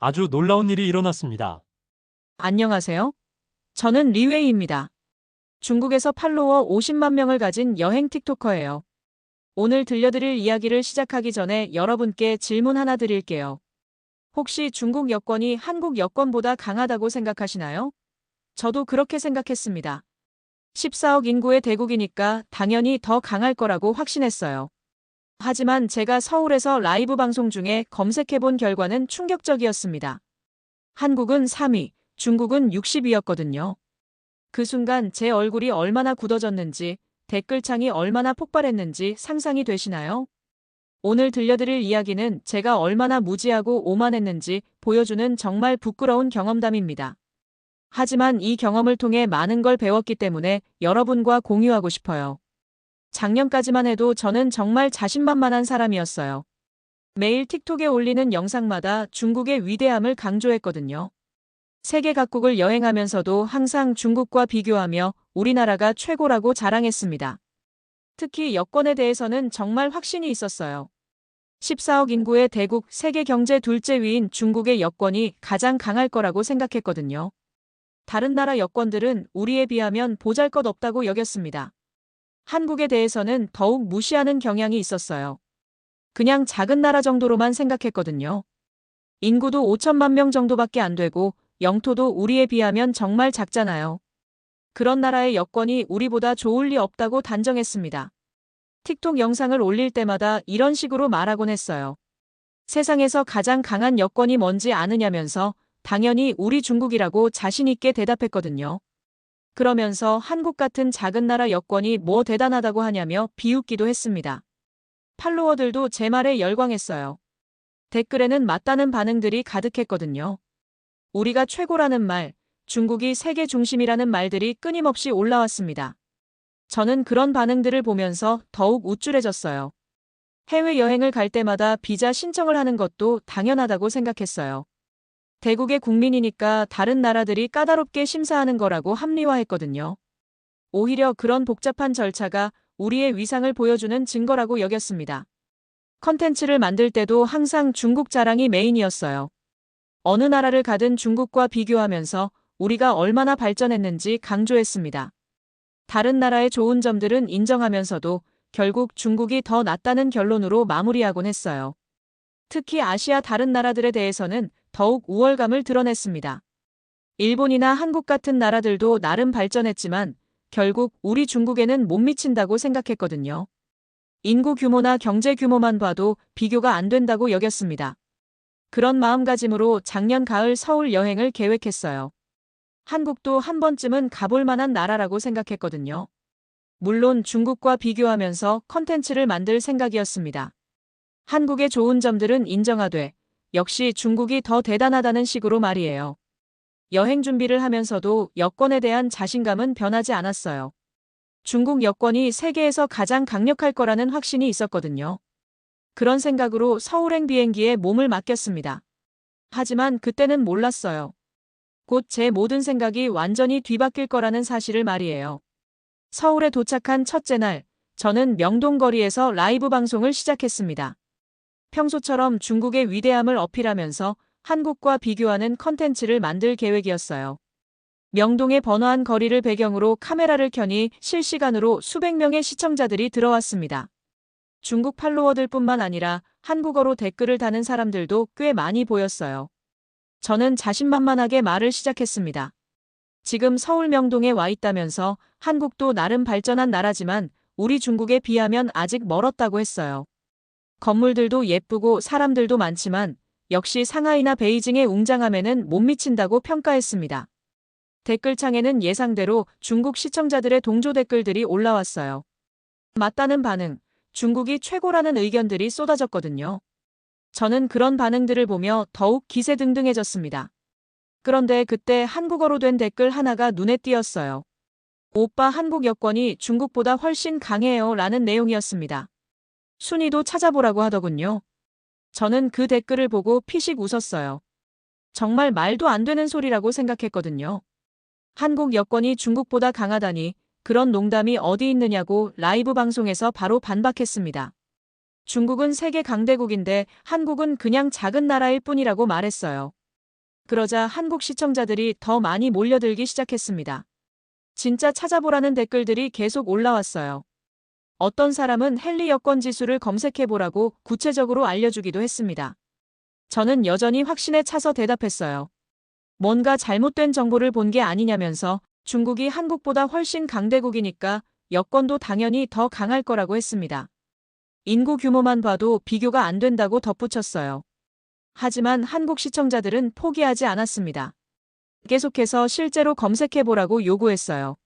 아주 놀라운 일이 일어났습니다. 안녕하세요. 저는 리웨이입니다. 중국에서 팔로워 50만 명을 가진 여행 틱토커예요. 오늘 들려드릴 이야기를 시작하기 전에 여러분께 질문 하나 드릴게요. 혹시 중국 여권이 한국 여권보다 강하다고 생각하시나요? 저도 그렇게 생각했습니다. 14억 인구의 대국이니까 당연히 더 강할 거라고 확신했어요. 하지만 제가 서울에서 라이브 방송 중에 검색해본 결과는 충격적이었습니다. 한국은 3위, 중국은 60위였거든요. 그 순간 제 얼굴이 얼마나 굳어졌는지, 댓글창이 얼마나 폭발했는지 상상이 되시나요? 오늘 들려드릴 이야기는 제가 얼마나 무지하고 오만했는지 보여주는 정말 부끄러운 경험담입니다. 하지만 이 경험을 통해 많은 걸 배웠기 때문에 여러분과 공유하고 싶어요. 작년까지만 해도 저는 정말 자신만만한 사람이었어요. 매일 틱톡에 올리는 영상마다 중국의 위대함을 강조했거든요. 세계 각국을 여행하면서도 항상 중국과 비교하며 우리나라가 최고라고 자랑했습니다. 특히 여권에 대해서는 정말 확신이 있었어요. 14억 인구의 대국 세계 경제 둘째 위인 중국의 여권이 가장 강할 거라고 생각했거든요. 다른 나라 여권들은 우리에 비하면 보잘것없다고 여겼습니다. 한국에 대해서는 더욱 무시하는 경향이 있었어요. 그냥 작은 나라 정도로만 생각했거든요. 인구도 5천만 명 정도밖에 안 되고 영토도 우리에 비하면 정말 작잖아요. 그런 나라의 여권이 우리보다 좋을 리 없다고 단정했습니다. 틱톡 영상을 올릴 때마다 이런 식으로 말하곤 했어요. 세상에서 가장 강한 여권이 뭔지 아느냐면서 당연히 우리 중국이라고 자신있게 대답했거든요. 그러면서 한국 같은 작은 나라 여권이 뭐 대단하다고 하냐며 비웃기도 했습니다. 팔로워들도 제 말에 열광했어요. 댓글에는 맞다는 반응들이 가득했거든요. 우리가 최고라는 말, 중국이 세계 중심이라는 말들이 끊임없이 올라왔습니다. 저는 그런 반응들을 보면서 더욱 우쭐해졌어요. 해외여행을 갈 때마다 비자 신청을 하는 것도 당연하다고 생각했어요. 대국의 국민이니까 다른 나라들이 까다롭게 심사하는 거라고 합리화했거든요. 오히려 그런 복잡한 절차가 우리의 위상을 보여주는 증거라고 여겼습니다. 컨텐츠를 만들 때도 항상 중국 자랑이 메인이었어요. 어느 나라를 가든 중국과 비교하면서 우리가 얼마나 발전했는지 강조했습니다. 다른 나라의 좋은 점들은 인정하면서도 결국 중국이 더 낫다는 결론으로 마무리하곤 했어요. 특히 아시아 다른 나라들에 대해서는 더욱 우월감을 드러냈습니다. 일본이나 한국 같은 나라들도 나름 발전했지만 결국 우리 중국에는 못 미친다고 생각했거든요. 인구 규모나 경제 규모만 봐도 비교가 안 된다고 여겼습니다. 그런 마음가짐으로 작년 가을 서울 여행을 계획했어요. 한국도 한 번쯤은 가볼 만한 나라라고 생각했거든요. 물론 중국과 비교하면서 컨텐츠를 만들 생각이었습니다. 한국의 좋은 점들은 인정하되 역시 중국이 더 대단하다는 식으로 말이에요. 여행 준비를 하면서도 여권에 대한 자신감은 변하지 않았어요. 중국 여권이 세계에서 가장 강력할 거라는 확신이 있었거든요. 그런 생각으로 서울행 비행기에 몸을 맡겼습니다. 하지만 그때는 몰랐어요. 곧 제 모든 생각이 완전히 뒤바뀔 거라는 사실을 말이에요. 서울에 도착한 첫째 날, 저는 명동 거리에서 라이브 방송을 시작했습니다. 평소처럼 중국의 위대함을 어필하면서 한국과 비교하는 컨텐츠를 만들 계획이었어요. 명동의 번화한 거리를 배경으로 카메라를 켜니 실시간으로 수백 명의 시청자들이 들어왔습니다. 중국 팔로워들뿐만 아니라 한국어로 댓글을 다는 사람들도 꽤 많이 보였어요. 저는 자신만만하게 말을 시작했습니다. 지금 서울 명동에 와 있다면서 한국도 나름 발전한 나라지만 우리 중국에 비하면 아직 멀었다고 했어요. 건물들도 예쁘고 사람들도 많지만 역시 상하이나 베이징의 웅장함에는 못 미친다고 평가했습니다. 댓글창에는 예상대로 중국 시청자들의 동조 댓글들이 올라왔어요. 맞다는 반응, 중국이 최고라는 의견들이 쏟아졌거든요. 저는 그런 반응들을 보며 더욱 기세등등해졌습니다. 그런데 그때 한국어로 된 댓글 하나가 눈에 띄었어요. 오빠 한국 여권이 중국보다 훨씬 강해요 라는 내용이었습니다. 순위도 찾아보라고 하더군요. 저는 그 댓글을 보고 피식 웃었어요. 정말 말도 안 되는 소리라고 생각했거든요. 한국 여권이 중국보다 강하다니 그런 농담이 어디 있느냐고 라이브 방송에서 바로 반박했습니다. 중국은 세계 강대국인데 한국은 그냥 작은 나라일 뿐이라고 말했어요. 그러자 한국 시청자들이 더 많이 몰려들기 시작했습니다. 진짜 찾아보라는 댓글들이 계속 올라왔어요. 어떤 사람은 헨리 여권 지수를 검색해보라고 구체적으로 알려주기도 했습니다. 저는 여전히 확신에 차서 대답했어요. 뭔가 잘못된 정보를 본 게 아니냐면서 중국이 한국보다 훨씬 강대국이니까 여권도 당연히 더 강할 거라고 했습니다. 인구 규모만 봐도 비교가 안 된다고 덧붙였어요. 하지만 한국 시청자들은 포기하지 않았습니다. 계속해서 실제로 검색해보라고 요구했어요.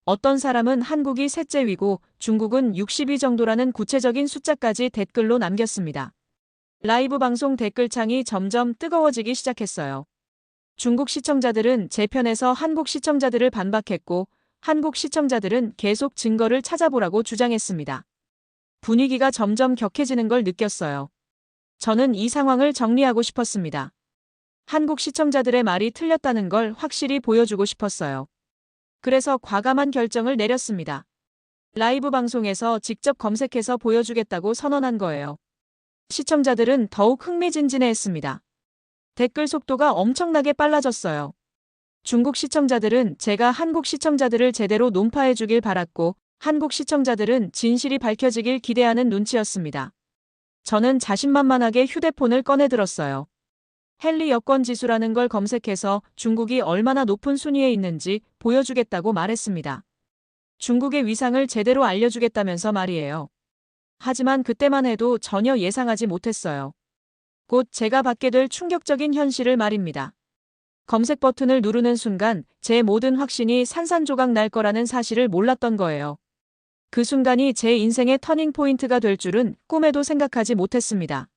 어떤 사람은 한국이 셋째 위고 중국은 60위 정도라는 구체적인 숫자까지 댓글로 남겼습니다. 라이브 방송 댓글창이 점점 뜨거워지기 시작했어요. 중국 시청자들은 제 편에서 한국 시청자들을 반박했고 한국 시청자들은 계속 증거를 찾아보라고 주장했습니다. 분위기가 점점 격해지는 걸 느꼈어요. 저는 이 상황을 정리하고 싶었습니다. 한국 시청자들의 말이 틀렸다는 걸 확실히 보여주고 싶었어요. 그래서 과감한 결정을 내렸습니다. 라이브 방송에서 직접 검색해서 보여주겠다고 선언한 거예요. 시청자들은 더욱 흥미진진해했습니다. 댓글 속도가 엄청나게 빨라졌어요. 중국 시청자들은 제가 한국 시청자들을 제대로 논파해주길 바랐고 한국 시청자들은 진실이 밝혀지길 기대하는 눈치였습니다. 저는 자신만만하게 휴대폰을 꺼내 들었어요. 헨리 여권 지수라는 걸 검색해서 중국이 얼마나 높은 순위에 있는지 보여주겠다고 말했습니다. 중국의 위상을 제대로 알려주겠다면서 말이에요. 하지만 그때만 해도 전혀 예상하지 못했어요. 곧 제가 받게 될 충격적인 현실을 말입니다. 검색 버튼을 누르는 순간 제 모든 확신이 산산조각 날 거라는 사실을 몰랐던 거예요. 그 순간이 제 인생의 터닝 포인트가 될 줄은 꿈에도 생각하지 못했습니다.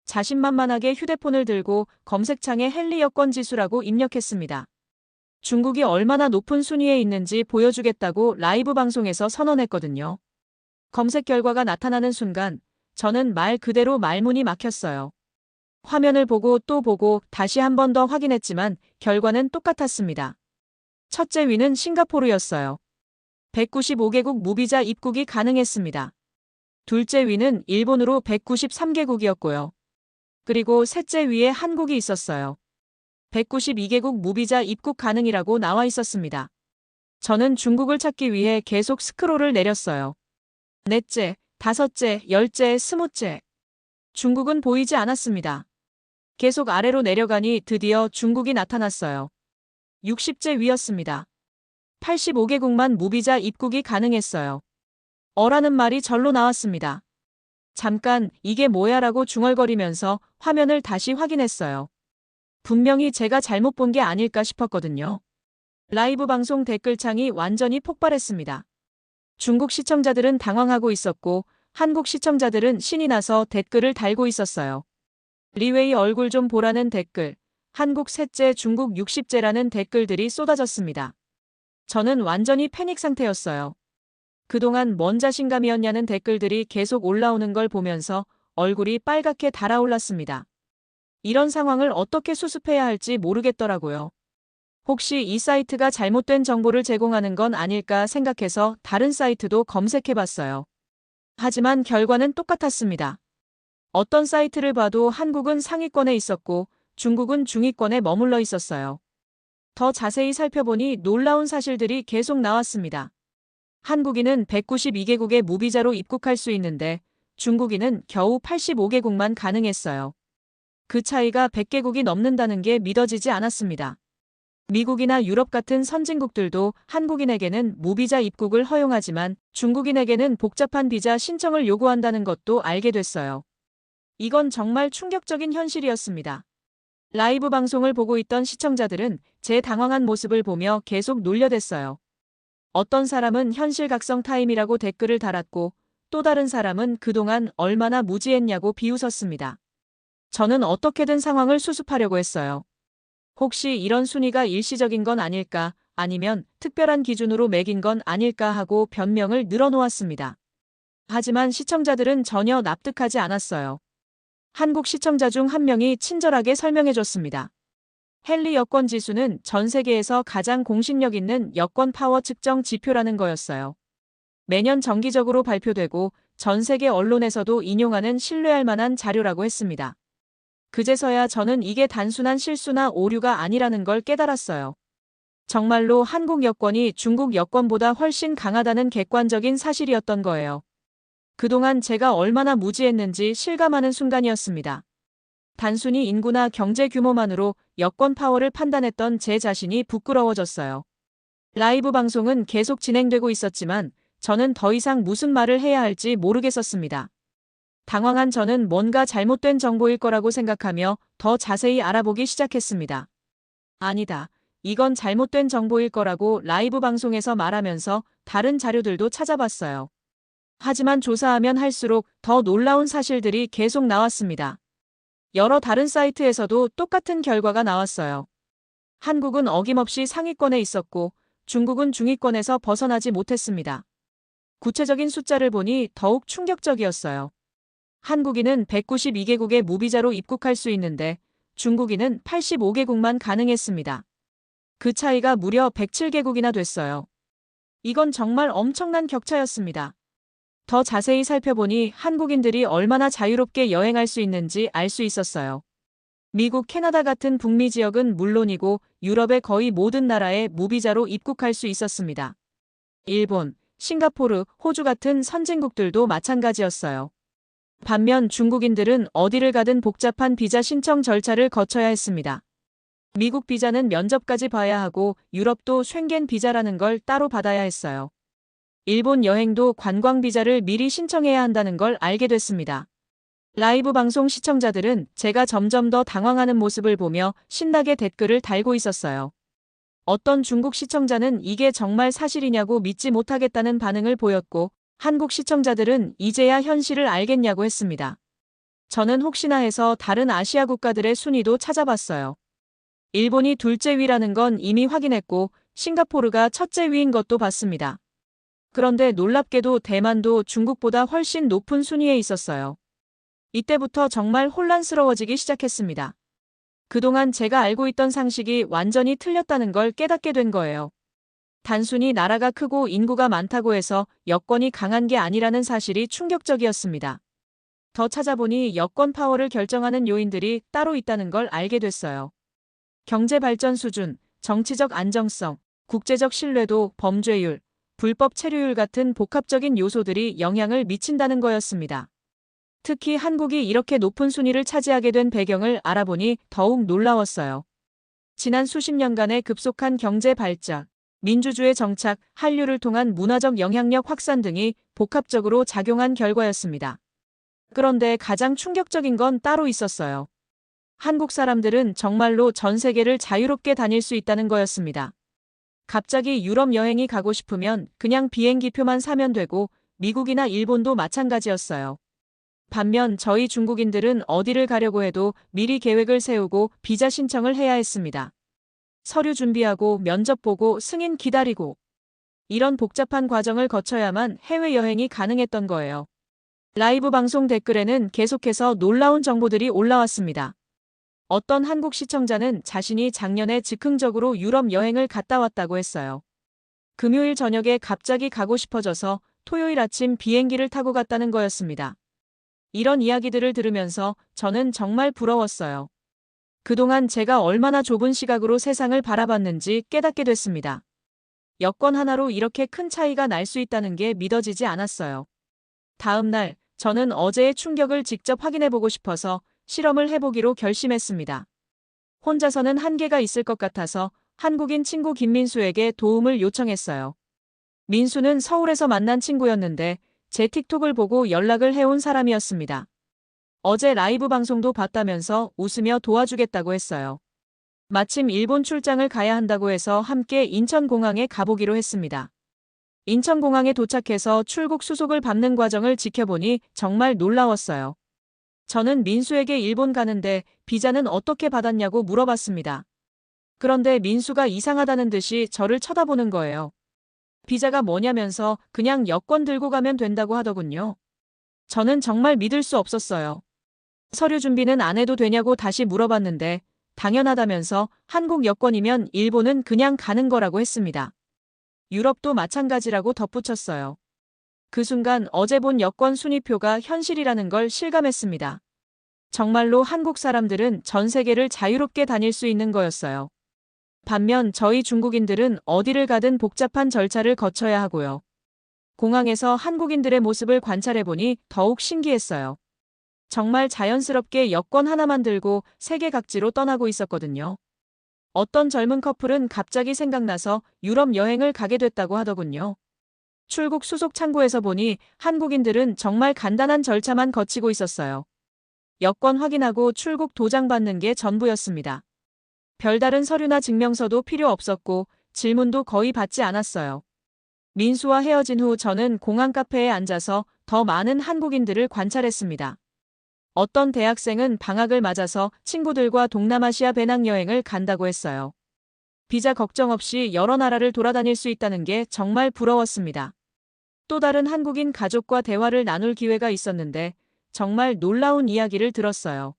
자신만만하게 휴대폰을 들고 검색창에 헨리 여권 지수라고 입력했습니다. 중국이 얼마나 높은 순위에 있는지 보여주겠다고 라이브 방송에서 선언했거든요. 검색 결과가 나타나는 순간 저는 말 그대로 말문이 막혔어요. 화면을 보고 또 보고 다시 한 번 더 확인했지만 결과는 똑같았습니다. 첫째 위는 싱가포르였어요. 195개국 무비자 입국이 가능했습니다. 둘째 위는 일본으로 193개국이었고요. 그리고 셋째 위에 한국이 있었어요. 192개국 무비자 입국 가능이라고 나와 있었습니다. 저는 중국을 찾기 위해 계속 스크롤을 내렸어요. 넷째, 다섯째, 열째, 스무째. 중국은 보이지 않았습니다. 계속 아래로 내려가니 드디어 중국이 나타났어요. 60째 위였습니다. 85개국만 무비자 입국이 가능했어요. 어라는 말이 절로 나왔습니다. 잠깐 이게 뭐야라고 중얼거리면서 화면을 다시 확인했어요. 분명히 제가 잘못 본 게 아닐까 싶었거든요. 라이브 방송 댓글창이 완전히 폭발했습니다. 중국 시청자들은 당황하고 있었고 한국 시청자들은 신이 나서 댓글을 달고 있었어요. 리웨이 얼굴 좀 보라는 댓글, 한국 셋째 중국 60째라는 댓글들이 쏟아졌습니다. 저는 완전히 패닉 상태였어요. 그동안 뭔 자신감이었냐는 댓글들이 계속 올라오는 걸 보면서 얼굴이 빨갛게 달아올랐습니다. 이런 상황을 어떻게 수습해야 할지 모르겠더라고요. 혹시 이 사이트가 잘못된 정보를 제공하는 건 아닐까 생각해서 다른 사이트도 검색해봤어요. 하지만 결과는 똑같았습니다. 어떤 사이트를 봐도 한국은 상위권에 있었고 중국은 중위권에 머물러 있었어요. 더 자세히 살펴보니 놀라운 사실들이 계속 나왔습니다. 한국인은 192개국의 무비자로 입국할 수 있는데 중국인은 겨우 85개국만 가능했어요. 그 차이가 100개국이 넘는다는 게 믿어지지 않았습니다. 미국이나 유럽 같은 선진국들도 한국인에게는 무비자 입국을 허용하지만 중국인에게는 복잡한 비자 신청을 요구한다는 것도 알게 됐어요. 이건 정말 충격적인 현실이었습니다. 라이브 방송을 보고 있던 시청자들은 제 당황한 모습을 보며 계속 놀려댔어요. 어떤 사람은 현실각성 타임이라고 댓글을 달았고 또 다른 사람은 그동안 얼마나 무지했냐고 비웃었습니다. 저는 어떻게든 상황을 수습하려고 했어요. 혹시 이런 순위가 일시적인 건 아닐까 아니면 특별한 기준으로 매긴 건 아닐까 하고 변명을 늘어놓았습니다. 하지만 시청자들은 전혀 납득하지 않았어요. 한국 시청자 중 한 명이 친절하게 설명해줬습니다. 헨리 여권 지수는 전 세계에서 가장 공신력 있는 여권 파워 측정 지표라는 거였어요. 매년 정기적으로 발표되고 전 세계 언론에서도 인용하는 신뢰할 만한 자료라고 했습니다. 그제서야 저는 이게 단순한 실수나 오류가 아니라는 걸 깨달았어요. 정말로 한국 여권이 중국 여권보다 훨씬 강하다는 객관적인 사실이었던 거예요. 그동안 제가 얼마나 무지했는지 실감하는 순간이었습니다. 단순히 인구나 경제 규모만으로 여권 파워를 판단했던 제 자신이 부끄러워졌어요. 라이브 방송은 계속 진행되고 있었지만 저는 더 이상 무슨 말을 해야 할지 모르겠었습니다. 당황한 저는 뭔가 잘못된 정보일 거라고 생각하며 더 자세히 알아보기 시작했습니다. 아니다. 이건 잘못된 정보일 거라고 라이브 방송에서 말하면서 다른 자료들도 찾아봤어요. 하지만 조사하면 할수록 더 놀라운 사실들이 계속 나왔습니다. 여러 다른 사이트에서도 똑같은 결과가 나왔어요. 한국은 어김없이 상위권에 있었고 중국은 중위권에서 벗어나지 못했습니다. 구체적인 숫자를 보니 더욱 충격적이었어요. 한국인은 192개국에 무비자로 입국할 수 있는데 중국인은 85개국만 가능했습니다. 그 차이가 무려 107개국이나 됐어요. 이건 정말 엄청난 격차였습니다. 더 자세히 살펴보니 한국인들이 얼마나 자유롭게 여행할 수 있는지 알 수 있었어요. 미국, 캐나다 같은 북미 지역은 물론이고 유럽의 거의 모든 나라에 무비자로 입국할 수 있었습니다. 일본, 싱가포르, 호주 같은 선진국들도 마찬가지였어요. 반면 중국인들은 어디를 가든 복잡한 비자 신청 절차를 거쳐야 했습니다. 미국 비자는 면접까지 봐야 하고 유럽도 쉥겐 비자라는 걸 따로 받아야 했어요. 일본 여행도 관광 비자를 미리 신청해야 한다는 걸 알게 됐습니다. 라이브 방송 시청자들은 제가 점점 더 당황하는 모습을 보며 신나게 댓글을 달고 있었어요. 어떤 중국 시청자는 이게 정말 사실이냐고 믿지 못하겠다는 반응을 보였고 한국 시청자들은 이제야 현실을 알겠냐고 했습니다. 저는 혹시나 해서 다른 아시아 국가들의 순위도 찾아봤어요. 일본이 둘째 위라는 건 이미 확인했고 싱가포르가 첫째 위인 것도 봤습니다. 그런데 놀랍게도 대만도 중국보다 훨씬 높은 순위에 있었어요. 이때부터 정말 혼란스러워지기 시작했습니다. 그동안 제가 알고 있던 상식이 완전히 틀렸다는 걸 깨닫게 된 거예요. 단순히 나라가 크고 인구가 많다고 해서 여권이 강한 게 아니라는 사실이 충격적이었습니다. 더 찾아보니 여권 파워를 결정하는 요인들이 따로 있다는 걸 알게 됐어요. 경제 발전 수준, 정치적 안정성, 국제적 신뢰도, 범죄율, 불법 체류율 같은 복합적인 요소들이 영향을 미친다는 거였습니다. 특히 한국이 이렇게 높은 순위를 차지하게 된 배경을 알아보니 더욱 놀라웠어요. 지난 수십 년간의 급속한 경제 발전, 민주주의 정착, 한류를 통한 문화적 영향력 확산 등이 복합적으로 작용한 결과였습니다. 그런데 가장 충격적인 건 따로 있었어요. 한국 사람들은 정말로 전 세계를 자유롭게 다닐 수 있다는 거였습니다. 갑자기 유럽 여행이 가고 싶으면 그냥 비행기표만 사면 되고 미국이나 일본도 마찬가지였어요. 반면 저희 중국인들은 어디를 가려고 해도 미리 계획을 세우고 비자 신청을 해야 했습니다. 서류 준비하고 면접 보고 승인 기다리고 이런 복잡한 과정을 거쳐야만 해외여행이 가능했던 거예요. 라이브 방송 댓글에는 계속해서 놀라운 정보들이 올라왔습니다. 어떤 한국 시청자는 자신이 작년에 즉흥적으로 유럽 여행을 갔다 왔다고 했어요. 금요일 저녁에 갑자기 가고 싶어져서 토요일 아침 비행기를 타고 갔다는 거였습니다. 이런 이야기들을 들으면서 저는 정말 부러웠어요. 그동안 제가 얼마나 좁은 시각으로 세상을 바라봤는지 깨닫게 됐습니다. 여권 하나로 이렇게 큰 차이가 날 수 있다는 게 믿어지지 않았어요. 다음 날, 저는 어제의 충격을 직접 확인해보고 싶어서 실험을 해보기로 결심했습니다. 혼자서는 한계가 있을 것 같아서 한국인 친구 김민수에게 도움을 요청했어요. 민수는 서울에서 만난 친구였는데 제 틱톡을 보고 연락을 해온 사람이었습니다. 어제 라이브 방송도 봤다면서 웃으며 도와주겠다고 했어요. 마침 일본 출장을 가야 한다고 해서 함께 인천공항에 가보기로 했습니다. 인천공항에 도착해서 출국 수속을 받는 과정을 지켜보니 정말 놀라웠어요. 저는 민수에게 일본 가는데 비자는 어떻게 받았냐고 물어봤습니다. 그런데 민수가 이상하다는 듯이 저를 쳐다보는 거예요. 비자가 뭐냐면서 그냥 여권 들고 가면 된다고 하더군요. 저는 정말 믿을 수 없었어요. 서류 준비는 안 해도 되냐고 다시 물어봤는데 당연하다면서 한국 여권이면 일본은 그냥 가는 거라고 했습니다. 유럽도 마찬가지라고 덧붙였어요. 그 순간 어제 본 여권 순위표가 현실이라는 걸 실감했습니다. 정말로 한국 사람들은 전 세계를 자유롭게 다닐 수 있는 거였어요. 반면 저희 중국인들은 어디를 가든 복잡한 절차를 거쳐야 하고요. 공항에서 한국인들의 모습을 관찰해보니 더욱 신기했어요. 정말 자연스럽게 여권 하나만 들고 세계 각지로 떠나고 있었거든요. 어떤 젊은 커플은 갑자기 생각나서 유럽 여행을 가게 됐다고 하더군요. 출국 수속 창구에서 보니 한국인들은 정말 간단한 절차만 거치고 있었어요. 여권 확인하고 출국 도장 받는 게 전부였습니다. 별다른 서류나 증명서도 필요 없었고 질문도 거의 받지 않았어요. 민수와 헤어진 후 저는 공항 카페에 앉아서 더 많은 한국인들을 관찰했습니다. 어떤 대학생은 방학을 맞아서 친구들과 동남아시아 배낭여행을 간다고 했어요. 비자 걱정 없이 여러 나라를 돌아다닐 수 있다는 게 정말 부러웠습니다. 또 다른 한국인 가족과 대화를 나눌 기회가 있었는데 정말 놀라운 이야기를 들었어요.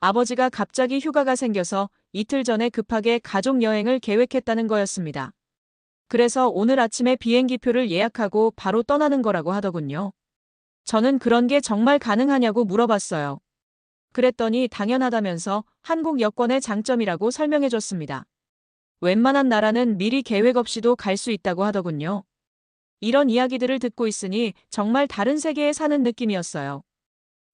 아버지가 갑자기 휴가가 생겨서 이틀 전에 급하게 가족 여행을 계획했다는 거였습니다. 그래서 오늘 아침에 비행기표를 예약하고 바로 떠나는 거라고 하더군요. 저는 그런 게 정말 가능하냐고 물어봤어요. 그랬더니 당연하다면서 한국 여권의 장점이라고 설명해줬습니다. 웬만한 나라는 미리 계획 없이도 갈 수 있다고 하더군요. 이런 이야기들을 듣고 있으니 정말 다른 세계에 사는 느낌이었어요.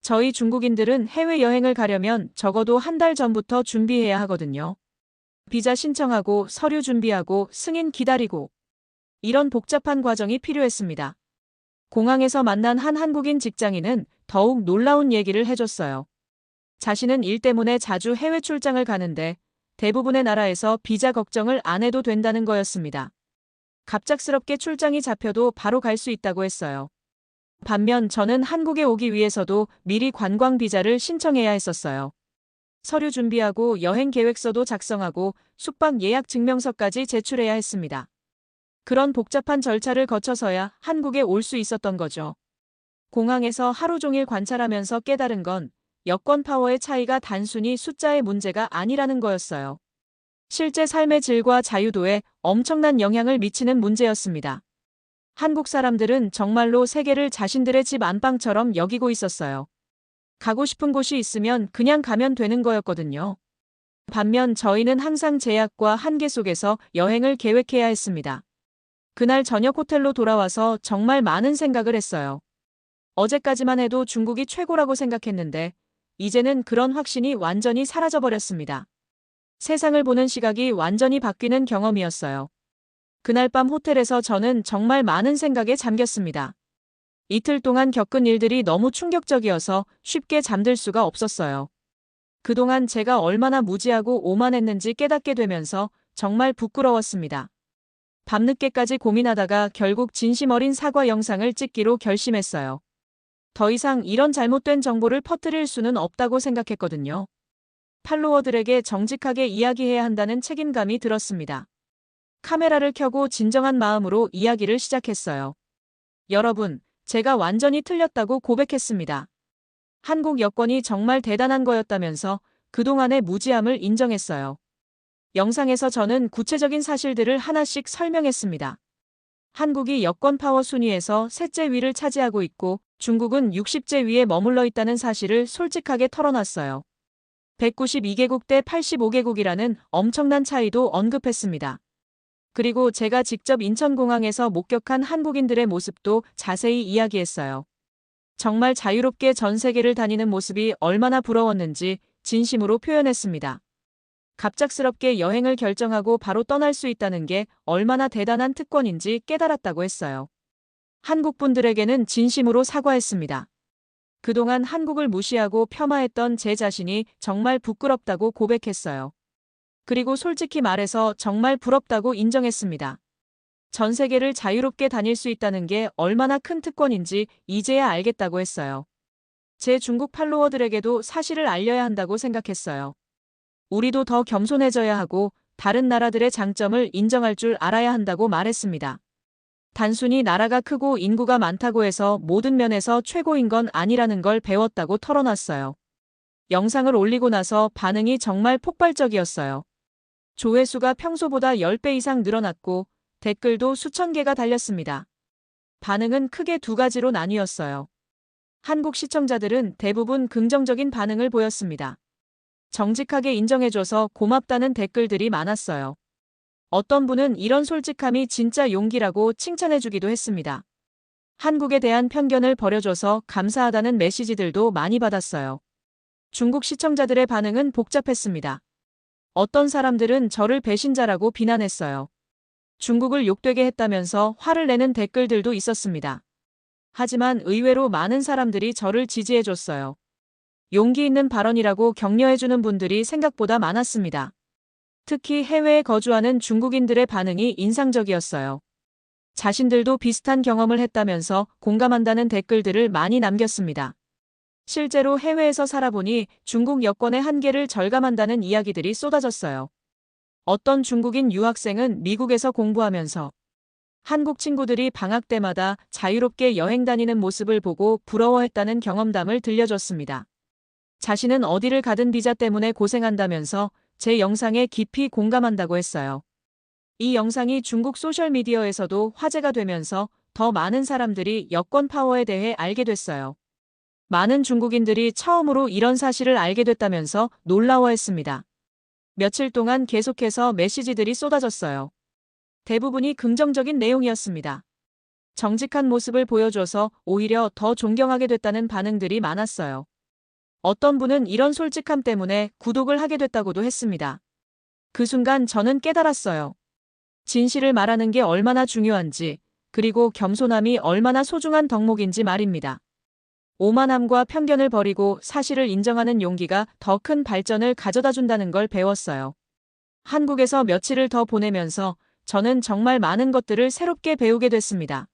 저희 중국인들은 해외여행을 가려면 적어도 한 달 전부터 준비해야 하거든요. 비자 신청하고 서류 준비하고 승인 기다리고 이런 복잡한 과정이 필요했습니다. 공항에서 만난 한 한국인 직장인은 더욱 놀라운 얘기를 해줬어요. 자신은 일 때문에 자주 해외 출장을 가는데 대부분의 나라에서 비자 걱정을 안 해도 된다는 거였습니다. 갑작스럽게 출장이 잡혀도 바로 갈 수 있다고 했어요. 반면 저는 한국에 오기 위해서도 미리 관광 비자를 신청해야 했었어요. 서류 준비하고 여행 계획서도 작성하고 숙박 예약 증명서까지 제출해야 했습니다. 그런 복잡한 절차를 거쳐서야 한국에 올 수 있었던 거죠. 공항에서 하루 종일 관찰하면서 깨달은 건 여권 파워의 차이가 단순히 숫자의 문제가 아니라는 거였어요. 실제 삶의 질과 자유도에 엄청난 영향을 미치는 문제였습니다. 한국 사람들은 정말로 세계를 자신들의 집 안방처럼 여기고 있었어요. 가고 싶은 곳이 있으면 그냥 가면 되는 거였거든요. 반면 저희는 항상 제약과 한계 속에서 여행을 계획해야 했습니다. 그날 저녁 호텔로 돌아와서 정말 많은 생각을 했어요. 어제까지만 해도 중국이 최고라고 생각했는데 이제는 그런 확신이 완전히 사라져버렸습니다. 세상을 보는 시각이 완전히 바뀌는 경험이었어요. 그날 밤 호텔에서 저는 정말 많은 생각에 잠겼습니다. 이틀 동안 겪은 일들이 너무 충격적이어서 쉽게 잠들 수가 없었어요. 그동안 제가 얼마나 무지하고 오만했는지 깨닫게 되면서 정말 부끄러웠습니다. 밤늦게까지 고민하다가 결국 진심 어린 사과 영상을 찍기로 결심했어요. 더 이상 이런 잘못된 정보를 퍼뜨릴 수는 없다고 생각했거든요. 팔로워들에게 정직하게 이야기해야 한다는 책임감이 들었습니다. 카메라를 켜고 진정한 마음으로 이야기를 시작했어요. 여러분, 제가 완전히 틀렸다고 고백했습니다. 한국 여권이 정말 대단한 거였다면서 그동안의 무지함을 인정했어요. 영상에서 저는 구체적인 사실들을 하나씩 설명했습니다. 한국이 여권 파워 순위에서 셋째 위를 차지하고 있고 중국은 60째 위에 머물러 있다는 사실을 솔직하게 털어놨어요. 192개국 대 85개국이라는 엄청난 차이도 언급했습니다. 그리고 제가 직접 인천공항에서 목격한 한국인들의 모습도 자세히 이야기했어요. 정말 자유롭게 전 세계를 다니는 모습이 얼마나 부러웠는지 진심으로 표현했습니다. 갑작스럽게 여행을 결정하고 바로 떠날 수 있다는 게 얼마나 대단한 특권인지 깨달았다고 했어요. 한국 분들에게는 진심으로 사과했습니다. 그동안 한국을 무시하고 폄하했던 제 자신이 정말 부끄럽다고 고백했어요. 그리고 솔직히 말해서 정말 부럽다고 인정했습니다. 전 세계를 자유롭게 다닐 수 있다는 게 얼마나 큰 특권인지 이제야 알겠다고 했어요. 제 중국 팔로워들에게도 사실을 알려야 한다고 생각했어요. 우리도 더 겸손해져야 하고 다른 나라들의 장점을 인정할 줄 알아야 한다고 말했습니다. 단순히 나라가 크고 인구가 많다고 해서 모든 면에서 최고인 건 아니라는 걸 배웠다고 털어놨어요. 영상을 올리고 나서 반응이 정말 폭발적이었어요. 조회수가 평소보다 10배 이상 늘어났고 댓글도 수천 개가 달렸습니다. 반응은 크게 두 가지로 나뉘었어요. 한국 시청자들은 대부분 긍정적인 반응을 보였습니다. 정직하게 인정해줘서 고맙다는 댓글들이 많았어요. 어떤 분은 이런 솔직함이 진짜 용기라고 칭찬해주기도 했습니다. 한국에 대한 편견을 버려줘서 감사하다는 메시지들도 많이 받았어요. 중국 시청자들의 반응은 복잡했습니다. 어떤 사람들은 저를 배신자라고 비난했어요. 중국을 욕되게 했다면서 화를 내는 댓글들도 있었습니다. 하지만 의외로 많은 사람들이 저를 지지해줬어요. 용기 있는 발언이라고 격려해주는 분들이 생각보다 많았습니다. 특히 해외에 거주하는 중국인들의 반응이 인상적이었어요. 자신들도 비슷한 경험을 했다면서 공감한다는 댓글들을 많이 남겼습니다. 실제로 해외에서 살아보니 중국 여권의 한계를 절감한다는 이야기들이 쏟아졌어요. 어떤 중국인 유학생은 미국에서 공부하면서 한국 친구들이 방학 때마다 자유롭게 여행 다니는 모습을 보고 부러워했다는 경험담을 들려줬습니다. 자신은 어디를 가든 비자 때문에 고생한다면서 제 영상에 깊이 공감한다고 했어요. 이 영상이 중국 소셜미디어에서도 화제가 되면서 더 많은 사람들이 여권 파워에 대해 알게 됐어요. 많은 중국인들이 처음으로 이런 사실을 알게 됐다면서 놀라워했습니다. 며칠 동안 계속해서 메시지들이 쏟아졌어요. 대부분이 긍정적인 내용이었습니다. 정직한 모습을 보여줘서 오히려 더 존경하게 됐다는 반응들이 많았어요. 어떤 분은 이런 솔직함 때문에 구독을 하게 됐다고도 했습니다. 그 순간 저는 깨달았어요. 진실을 말하는 게 얼마나 중요한지, 그리고 겸손함이 얼마나 소중한 덕목인지 말입니다. 오만함과 편견을 버리고 사실을 인정하는 용기가 더 큰 발전을 가져다 준다는 걸 배웠어요. 한국에서 며칠을 더 보내면서 저는 정말 많은 것들을 새롭게 배우게 됐습니다.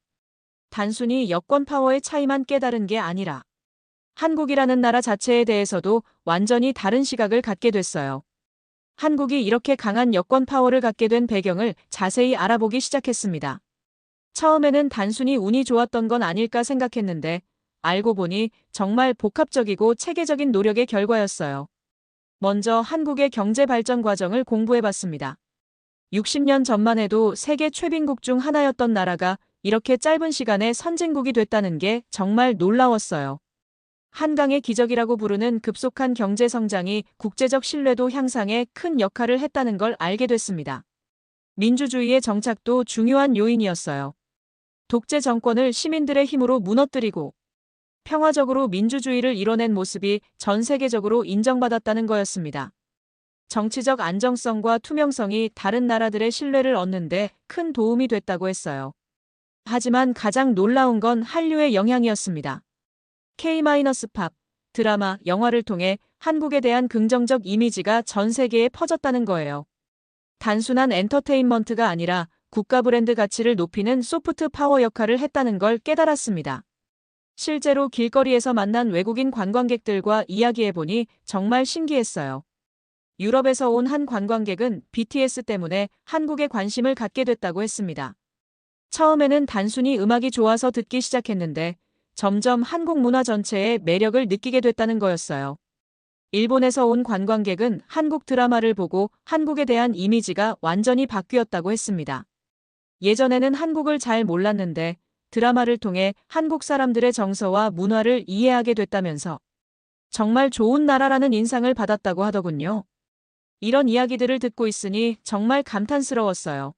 단순히 여권 파워의 차이만 깨달은 게 아니라 한국이라는 나라 자체에 대해서도 완전히 다른 시각을 갖게 됐어요. 한국이 이렇게 강한 여권 파워를 갖게 된 배경을 자세히 알아보기 시작했습니다. 처음에는 단순히 운이 좋았던 건 아닐까 생각했는데 알고 보니 정말 복합적이고 체계적인 노력의 결과였어요. 먼저 한국의 경제 발전 과정을 공부해봤습니다. 60년 전만 해도 세계 최빈국 중 하나였던 나라가 이렇게 짧은 시간에 선진국이 됐다는 게 정말 놀라웠어요. 한강의 기적이라고 부르는 급속한 경제 성장이 국제적 신뢰도 향상에 큰 역할을 했다는 걸 알게 됐습니다. 민주주의의 정착도 중요한 요인이었어요. 독재 정권을 시민들의 힘으로 무너뜨리고 평화적으로 민주주의를 이뤄낸 모습이 전 세계적으로 인정받았다는 거였습니다. 정치적 안정성과 투명성이 다른 나라들의 신뢰를 얻는데 큰 도움이 됐다고 했어요. 하지만 가장 놀라운 건 한류의 영향이었습니다. K-팝, 드라마, 영화를 통해 한국에 대한 긍정적 이미지가 전 세계에 퍼졌다는 거예요. 단순한 엔터테인먼트가 아니라 국가 브랜드 가치를 높이는 소프트 파워 역할을 했다는 걸 깨달았습니다. 실제로 길거리에서 만난 외국인 관광객들과 이야기해보니 정말 신기했어요. 유럽에서 온 한 관광객은 BTS 때문에 한국에 관심을 갖게 됐다고 했습니다. 처음에는 단순히 음악이 좋아서 듣기 시작했는데 점점 한국 문화 전체의 매력을 느끼게 됐다는 거였어요. 일본에서 온 관광객은 한국 드라마를 보고 한국에 대한 이미지가 완전히 바뀌었다고 했습니다. 예전에는 한국을 잘 몰랐는데 드라마를 통해 한국 사람들의 정서와 문화를 이해하게 됐다면서 정말 좋은 나라라는 인상을 받았다고 하더군요. 이런 이야기들을 듣고 있으니 정말 감탄스러웠어요.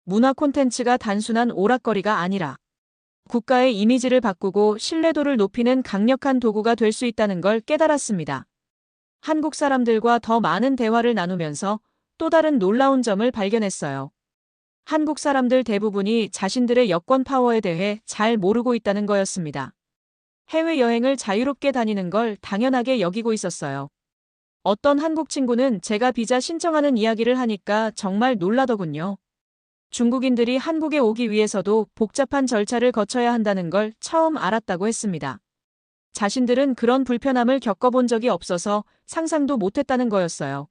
문화 콘텐츠가 단순한 오락거리가 아니라 국가의 이미지를 바꾸고 신뢰도를 높이는 강력한 도구가 될 수 있다는 걸 깨달았습니다. 한국 사람들과 더 많은 대화를 나누면서 또 다른 놀라운 점을 발견했어요. 한국 사람들 대부분이 자신들의 여권 파워에 대해 잘 모르고 있다는 거였습니다. 해외여행을 자유롭게 다니는 걸 당연하게 여기고 있었어요. 어떤 한국 친구는 제가 비자 신청하는 이야기를 하니까 정말 놀라더군요. 중국인들이 한국에 오기 위해서도 복잡한 절차를 거쳐야 한다는 걸 처음 알았다고 했습니다. 자신들은 그런 불편함을 겪어본 적이 없어서 상상도 못했다는 거였어요.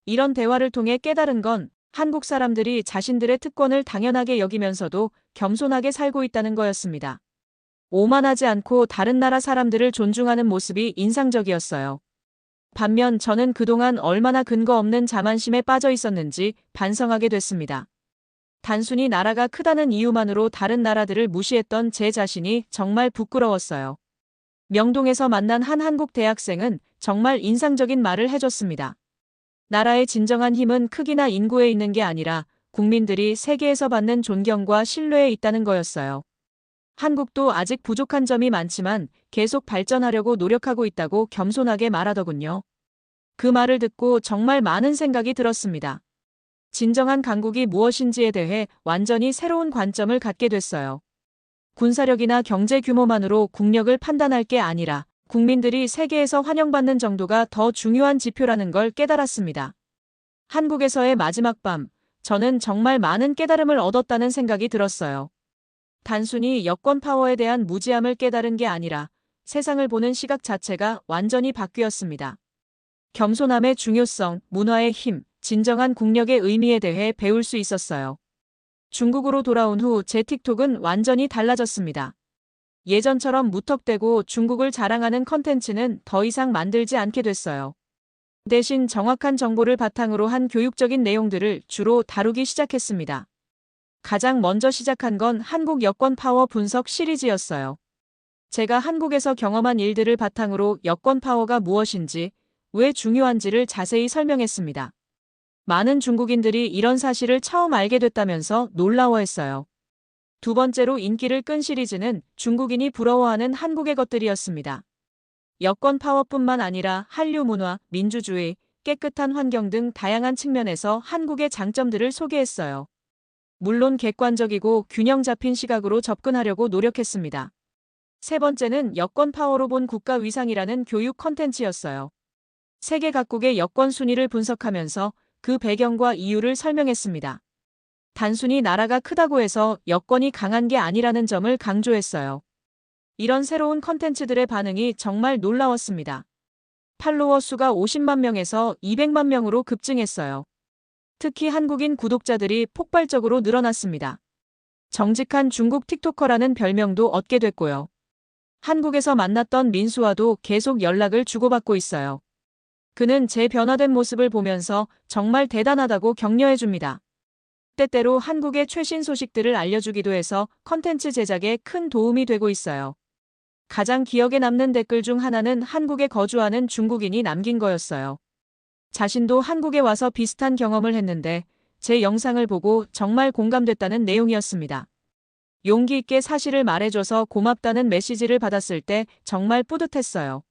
이런 대화를 통해 깨달은 건 한국 사람들이 자신들의 특권을 당연하게 여기면서도 겸손하게 살고 있다는 거였습니다. 오만하지 않고 다른 나라 사람들을 존중하는 모습이 인상적이었어요. 반면 저는 그동안 얼마나 근거 없는 자만심에 빠져 있었는지 반성하게 됐습니다. 단순히 나라가 크다는 이유만으로 다른 나라들을 무시했던 제 자신이 정말 부끄러웠어요. 명동에서 만난 한 한국 대학생은 정말 인상적인 말을 해줬습니다. 나라의 진정한 힘은 크기나 인구에 있는 게 아니라 국민들이 세계에서 받는 존경과 신뢰에 있다는 거였어요. 한국도 아직 부족한 점이 많지만 계속 발전하려고 노력하고 있다고 겸손하게 말하더군요. 그 말을 듣고 정말 많은 생각이 들었습니다. 진정한 강국이 무엇인지에 대해 완전히 새로운 관점을 갖게 됐어요. 군사력이나 경제 규모만으로 국력을 판단할 게 아니라 국민들이 세계에서 환영받는 정도가 더 중요한 지표라는 걸 깨달았습니다. 한국에서의 마지막 밤, 저는 정말 많은 깨달음을 얻었다는 생각이 들었어요. 단순히 여권 파워에 대한 무지함을 깨달은 게 아니라 세상을 보는 시각 자체가 완전히 바뀌었습니다. 겸손함의 중요성, 문화의 힘, 진정한 국력의 의미에 대해 배울 수 있었어요. 중국으로 돌아온 후 제 틱톡은 완전히 달라졌습니다. 예전처럼 무턱대고 중국을 자랑하는 컨텐츠는 더 이상 만들지 않게 됐어요. 대신 정확한 정보를 바탕으로 한 교육적인 내용들을 주로 다루기 시작했습니다. 가장 먼저 시작한 건 한국 여권 파워 분석 시리즈였어요. 제가 한국에서 경험한 일들을 바탕으로 여권 파워가 무엇인지, 왜 중요한지를 자세히 설명했습니다. 많은 중국인들이 이런 사실을 처음 알게 됐다면서 놀라워했어요. 두 번째로 인기를 끈 시리즈는 중국인이 부러워하는 한국의 것들이었습니다. 여권 파워뿐만 아니라 한류 문화, 민주주의, 깨끗한 환경 등 다양한 측면에서 한국의 장점들을 소개했어요. 물론 객관적이고 균형 잡힌 시각으로 접근하려고 노력했습니다. 세 번째는 여권 파워로 본 국가 위상이라는 교육 컨텐츠였어요. 세계 각국의 여권 순위를 분석하면서 그 배경과 이유를 설명했습니다. 단순히 나라가 크다고 해서 여권이 강한 게 아니라는 점을 강조했어요. 이런 새로운 컨텐츠들의 반응이 정말 놀라웠습니다. 팔로워 수가 50만 명에서 200만 명으로 급증했어요. 특히 한국인 구독자들이 폭발적으로 늘어났습니다. 정직한 중국 틱토커라는 별명도 얻게 됐고요. 한국에서 만났던 민수와도 계속 연락을 주고받고 있어요. 그는 제 변화된 모습을 보면서 정말 대단하다고 격려해줍니다. 때때로 한국의 최신 소식들을 알려주기도 해서 컨텐츠 제작에 큰 도움이 되고 있어요. 가장 기억에 남는 댓글 중 하나는 한국에 거주하는 중국인이 남긴 거였어요. 자신도 한국에 와서 비슷한 경험을 했는데 제 영상을 보고 정말 공감됐다는 내용이었습니다. 용기 있게 사실을 말해줘서 고맙다는 메시지를 받았을 때 정말 뿌듯했어요.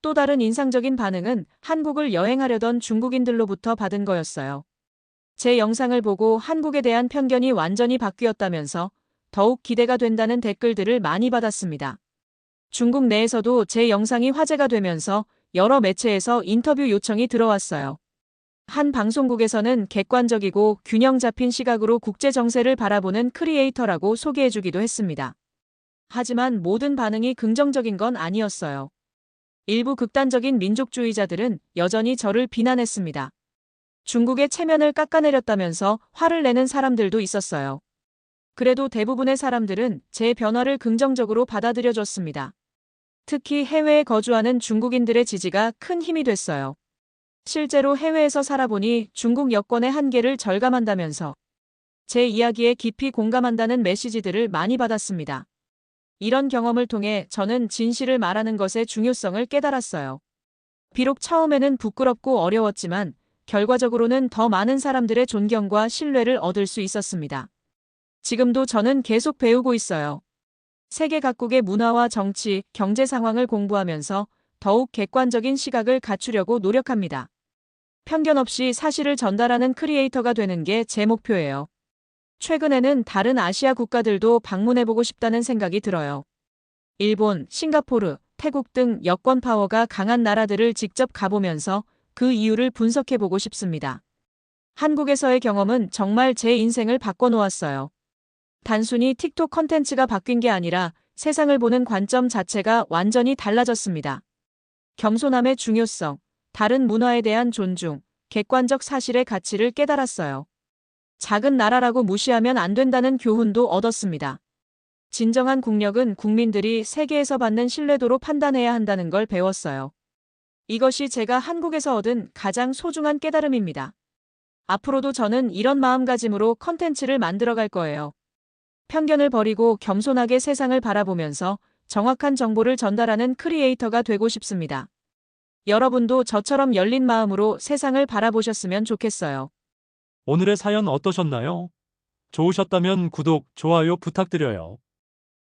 또 다른 인상적인 반응은 한국을 여행하려던 중국인들로부터 받은 거였어요. 제 영상을 보고 한국에 대한 편견이 완전히 바뀌었다면서 더욱 기대가 된다는 댓글들을 많이 받았습니다. 중국 내에서도 제 영상이 화제가 되면서 여러 매체에서 인터뷰 요청이 들어왔어요. 한 방송국에서는 객관적이고 균형 잡힌 시각으로 국제 정세를 바라보는 크리에이터라고 소개해주기도 했습니다. 하지만 모든 반응이 긍정적인 건 아니었어요. 일부 극단적인 민족주의자들은 여전히 저를 비난했습니다. 중국의 체면을 깎아내렸다면서 화를 내는 사람들도 있었어요. 그래도 대부분의 사람들은 제 변화를 긍정적으로 받아들여줬습니다. 특히 해외에 거주하는 중국인들의 지지가 큰 힘이 됐어요. 실제로 해외에서 살아보니 중국 여권의 한계를 절감한다면서 제 이야기에 깊이 공감한다는 메시지들을 많이 받았습니다. 이런 경험을 통해 저는 진실을 말하는 것의 중요성을 깨달았어요. 비록 처음에는 부끄럽고 어려웠지만 결과적으로는 더 많은 사람들의 존경과 신뢰를 얻을 수 있었습니다. 지금도 저는 계속 배우고 있어요. 세계 각국의 문화와 정치, 경제 상황을 공부하면서 더욱 객관적인 시각을 갖추려고 노력합니다. 편견 없이 사실을 전달하는 크리에이터가 되는 게 제 목표예요. 최근에는 다른 아시아 국가들도 방문해보고 싶다는 생각이 들어요. 일본, 싱가포르, 태국 등 여권 파워가 강한 나라들을 직접 가보면서 그 이유를 분석해보고 싶습니다. 한국에서의 경험은 정말 제 인생을 바꿔놓았어요. 단순히 틱톡 컨텐츠가 바뀐 게 아니라 세상을 보는 관점 자체가 완전히 달라졌습니다. 겸손함의 중요성, 다른 문화에 대한 존중, 객관적 사실의 가치를 깨달았어요. 작은 나라라고 무시하면 안 된다는 교훈도 얻었습니다. 진정한 국력은 국민들이 세계에서 받는 신뢰도로 판단해야 한다는 걸 배웠어요. 이것이 제가 한국에서 얻은 가장 소중한 깨달음입니다. 앞으로도 저는 이런 마음가짐으로 컨텐츠를 만들어갈 거예요. 편견을 버리고 겸손하게 세상을 바라보면서 정확한 정보를 전달하는 크리에이터가 되고 싶습니다. 여러분도 저처럼 열린 마음으로 세상을 바라보셨으면 좋겠어요. 오늘의 사연 어떠셨나요? 좋으셨다면 구독, 좋아요 부탁드려요.